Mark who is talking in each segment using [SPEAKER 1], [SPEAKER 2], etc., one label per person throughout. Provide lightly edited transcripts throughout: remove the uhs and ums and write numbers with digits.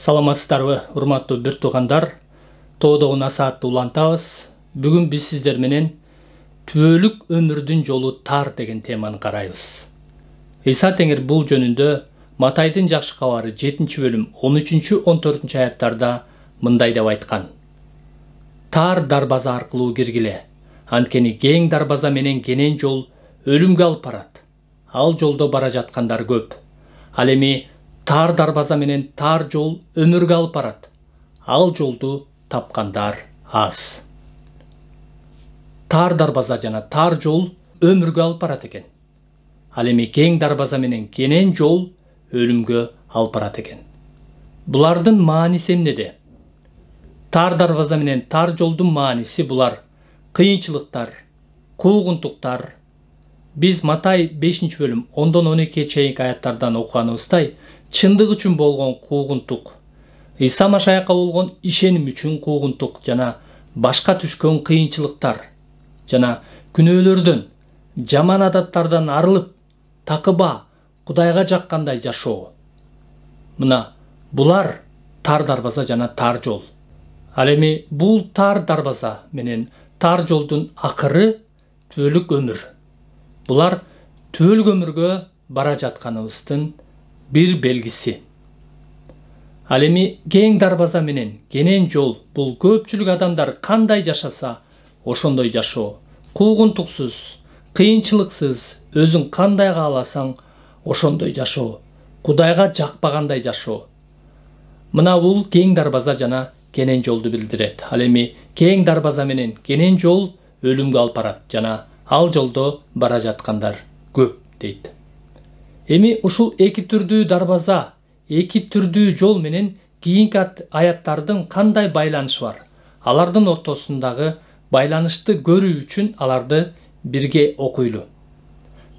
[SPEAKER 1] Саламатсыздарбы, урматтуу бир туугандар. Тоодогу насаатты улантабыз. Бүгүн биз сиздер менен түбөлүк өмүрдүн жолу тар деген теманы карайбыз. Ыйса Теңир бул жөнүндө Матайдын жакшы кабары 7-бөлүм 13-14 аяттарда мындай деп айткан. Тар дарбаза аркылуу киргиле. Анткени кең дарбаза менен кенен жол өлүмгө алып барат. Ал жолдо бара жаткандар көп. Ал эми тар дарбаза менен тар жол өмүргө алып барат. Ал жолду тапкандар аз. Тар дарбаза жана тар жол өмүргө алып барат экен. Ал эми кең дарбаза менен кенен жол өлүмгө алып барат экен. Булардын мааниси эмнеде? Тар дарбаза менен тар жолдун мааниси булар кыйынчылыктар, куугунтуктар. Биз Матай 5-бөлүм 10-12 чейинки аяттардан окуганыбыздай, чындык үчүн болгон куугунтук, Ыйса Машаякка болгон ишеним үчүн куугунтук жана башка түшкөн кыйынчылыктар жана күнөөлөрдөн, жаман адаттардан арылып, такыба, Кудайга жаккандай жашоо. Мына булар тар дарбаза жана тар жол. Ал эми бул тар дарбаза менен тар жолдун акыры түбөлүк өмүр. Булар түбөлүк өмүргө бара жатканыбыздын бир белгиси. Ал эми кең дарбаза менен кенен жол бул көпчүлүк адамдар кандай жашаса, ошондой жашоо. Куугунтуксуз, кыйынчылыксыз, өзүң кандай кааласаң, ошондой жашоо. Кудайга жакпагандай жашоо. Мына бул кең дарбаза жана кенен жолду билдирет. Ал эми кең дарбаза менен кенен жол өлүмгө алып барат жана ал жолдо бара жаткандар көп дейт. Эми ушул эки түрдүү дарбаза, эки түрдүү жол менен кийинки аяттардын кандай байланышы бар? Алардын ортосундагы байланышты көрүү үчүн аларды бирге окуйлу.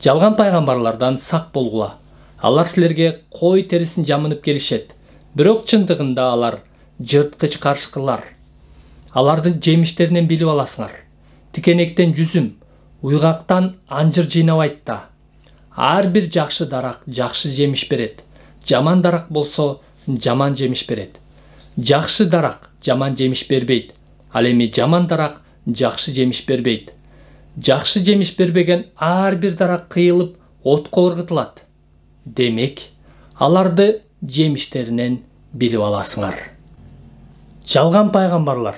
[SPEAKER 1] Жалган пайгамбарлардан сак болгула. Алар силерге кой терисин жамынып келишет. Бирок чындыгында алар жырткыч карышкылар. Алардын жемиштеринен билип аласыңар. Тикенектен жүзүм, уйгактан анжыр жыйнабайт да. Ар бир жакшы дарак жакшы жемиш берет. Жаман дарак болсо жаман жемиш берет. Жакшы дарак жаман жемиш бербейт. Ал эми жаман дарак жакшы жемиш бербейт. Жакшы жемиш бербеген ар бир дарак кыйылып отко ыргытылат. Демек, аларды жемиштеринен билип аласыңар. Жалган пайгамбарлар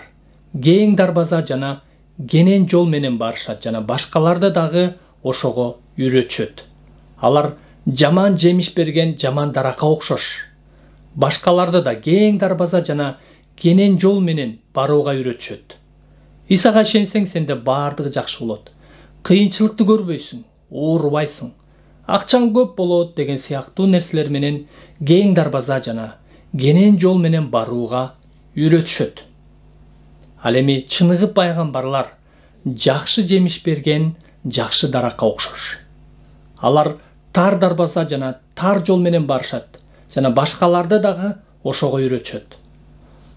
[SPEAKER 1] кең дарбаза жана кенен жол менен барышат жана башкаларды дагы ошого үйрөтүшөт. Алар жаман жемиш берген жаман даракка окшош. Башкаларды да кең дарбаза жана кенен жол менен барууга үйрөтүшөт. Исага ишенсең сенде баардыгы жакшы болот. Кыйынчылыкты көрбөйсүң, оорубайсың, акчаң көп болот деген сыяктуу нерселер менен кең дарбаза жана кенен жол менен барууга үйрөтүшөт. Ал эми чыныгы пайгамбарлар жакшы жемиш берген жакшы даракка окшош. Алар тар дарбаза жана тар жол менен барышат жана башкаларды дагы ошого үйрөтүшөт.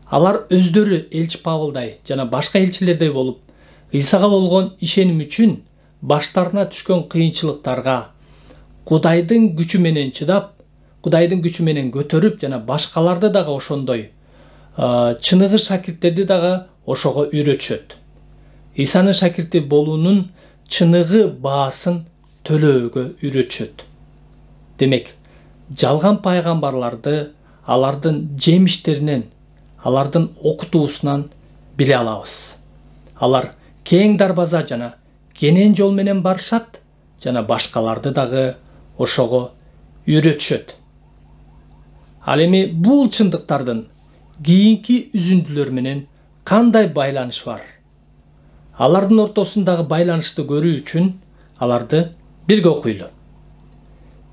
[SPEAKER 1] Алар өздөрү элчи Павылдай жана башка элчилердей болуп, Ыйсага болгон ишеним үчүн баштарына түшкөн кыйынчылыктарга Кудайдын күчү менен чыдап, Кудайдын күчү менен көтөрүп жана башкаларды дагы ошондой чыныгы шакирттерди дагы ошого үйрөтүшөт. Ыйсанын шакирти болуунун чыныгы баасын төлөөгө үйрөтүшөт. Демек, жалган пайгамбарларды алардын жемиштеринен, алардын окутуусунан биле алабыз. Алар кең дарбаза жана кенен жол менен барышат жана башкаларды дагы ошого үйрөтүшөт. Ал эми бул чындыктардын кийинки үзүндүлөр менен кандай байланыш бар? Алардын ортосундагы байланышты көрүү үчүн аларды бирге окуйлу.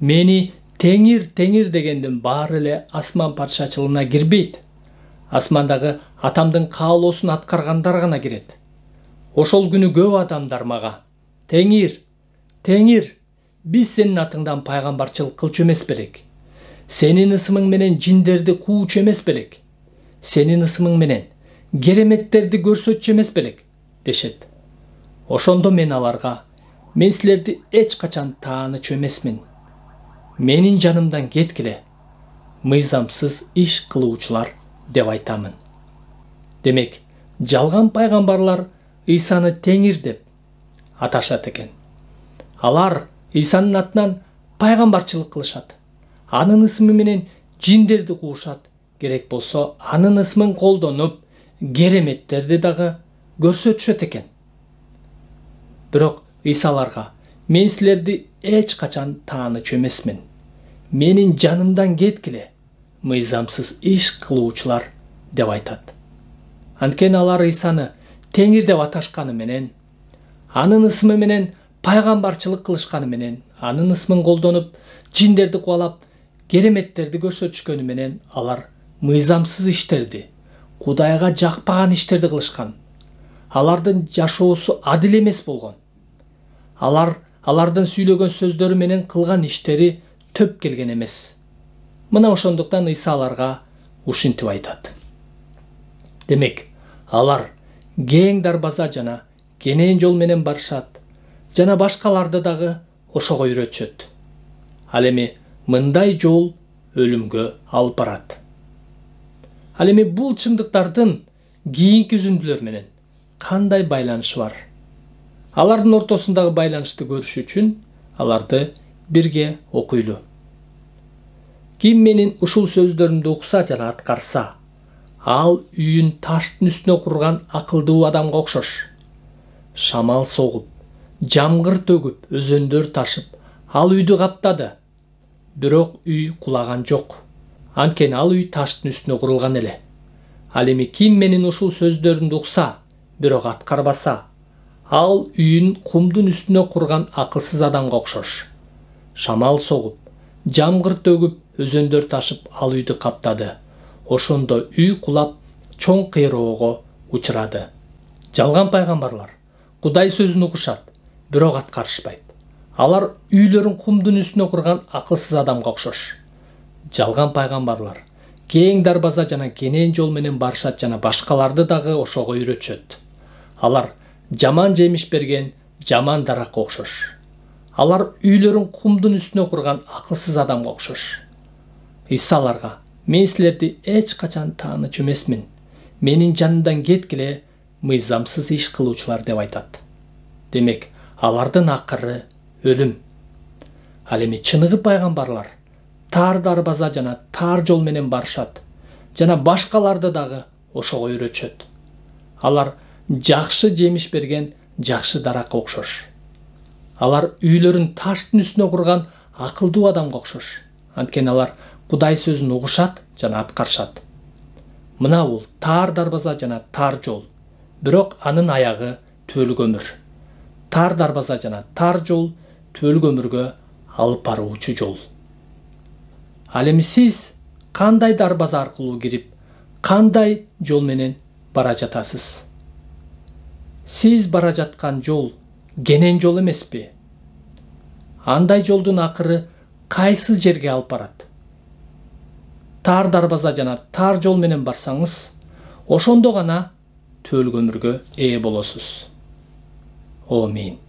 [SPEAKER 1] Мени теңир дегендин баары эле асман падышачылыгына кирбейт. Асмандагы атамдын каалоосун аткаргандар гана кирет. Ошол күнү көп адамдар мага: Теңир, биз сенин атыңдан пайгамбарчылык кылчу эмес белек? Сенин ысымың менен жиндерди куучу эмес белек? Сенин ысымың менен кереметтерди көрсөтчү эмес белек? Дешет. Ошондо мен аларга: мен силерди эч качан таанычу эмесмин. Менин жанымдан кеткиле. мыйзамсыз иш кылуучулар деп айтамын. Демек, жалган пайгамбарлар Исаны теңир деп аташат экен. Алар Исанын атынан пайгамбарчылык кылышат. Анын ысымы менен жиндерди куушат. Керек болсо, анын ысымын колдонуп, кереметтерди дагы көрсөтүшөт экен. Бирок Иса аларга: "Мен силерди эч качан таанычу эмесмин. Менин жанымдан кеткиле, мыйзамсыз иш кылуучулар" деп айтат. Анткени алар Исаны теңир деп аташканы менен, анын ысымы менен пайгамбарчылык кылышканы менен, анын ысымын колдонуп, жиндерди кубалап, кереметтерди көрсөтүшкөнү менен алар мыйзамсыз иштерди, Кудайга жакпаган иштерди кылышкан. Алардын жашоосу адил эмес болгон. Алардын сүйлөгөн сөздөрү менен кылган иштери төп келген эмес. Мына ошондуктан Иса аларга ушинтип айтат. Демек, алар кең дарбаза жана кенен жол менен барышат, жана башкаларды дагы ошого үйрөтүшөт. Ал эми мындай жол өлүмгө алып барат. Ал эми бул чындыктардын кийинки үзүндүлөр менен кандай байланышы бар? Алардын ортосундагы байланышты көрүш үчүн аларды бирге окуйлу. Ким менин ушул сөздөрүмдү укса жана аткарса, ал үйүн таштын үстүнө курган акылдуу адамга окшош. Шамал согуп, жамгыр төгүп, өзөндөр ташып, ал үйдү каптады. Бирок үй кулаган жок. Анткени ал үй таштын үстүнө курулган эле. Ал эми ким менин ушул сөздөрүмдү укса, бирок аткарбаса, ал үйүн кумдун үстүнө курган акылсыз адамга окшош. Шамал согуп, жамгыр төгүп, өзөндөр ташып, ал үйдү каптады. Ошондо үй кулап, чоң кыйроого учурады. Жалган пайгамбарлар Кудай сөзүн угушат, бирок аткарышпайт. Алар үйлөрүн кумдун үстүнө курган акылсыз адамга окшош. Жалган пайгамбарлар кең дарбаза жана кенен жол менен барышат жана башкаларды дагы ошого үйрөтүшөт. Алар жаман жемиш берген жаман даракка окшош. Алар үйлөрүн кумдун үстүнө курган акылсыз адамга окшош. Иса аларга: "Мен силерди эч качан таанычу эмесмин. Менин жанымдан кеткиле, мыйзамсыз иш кылуучулар" деп айтат. Демек, алардын акыры өлүм. Ал эми чыныгы пайгамбарлар тар дарбаза жана тар жол менен барышат, жана башкаларды дагы ошого үйрөтүшөт. Алар жакшы жемиш берген жакшы даракка окшош. Алар үйлөрүн таштын үстүнө курган акылдуу адамга окшош. Анткени алар Кудай сөзүн угушат жана аткарышат. Мына бул тар дарбаза жана тар жол, бирок анын аягы түбөлүк өмүр. Тар дарбаза жана тар жол түбөлүк өмүргө алып баруучу жол. Ал эми сиз кандай дарбаза аркылуу кирип, кандай жол менен бара жатасыз? Сиз бара жаткан жол кенен жол эмеспи? Андай жолдун акыры кайсы жерге алып барат? Тар дарбаза жана тар жол менен барсаңыз, ошондо гана түбөлүк өмүргө ээ болосуз. Амин.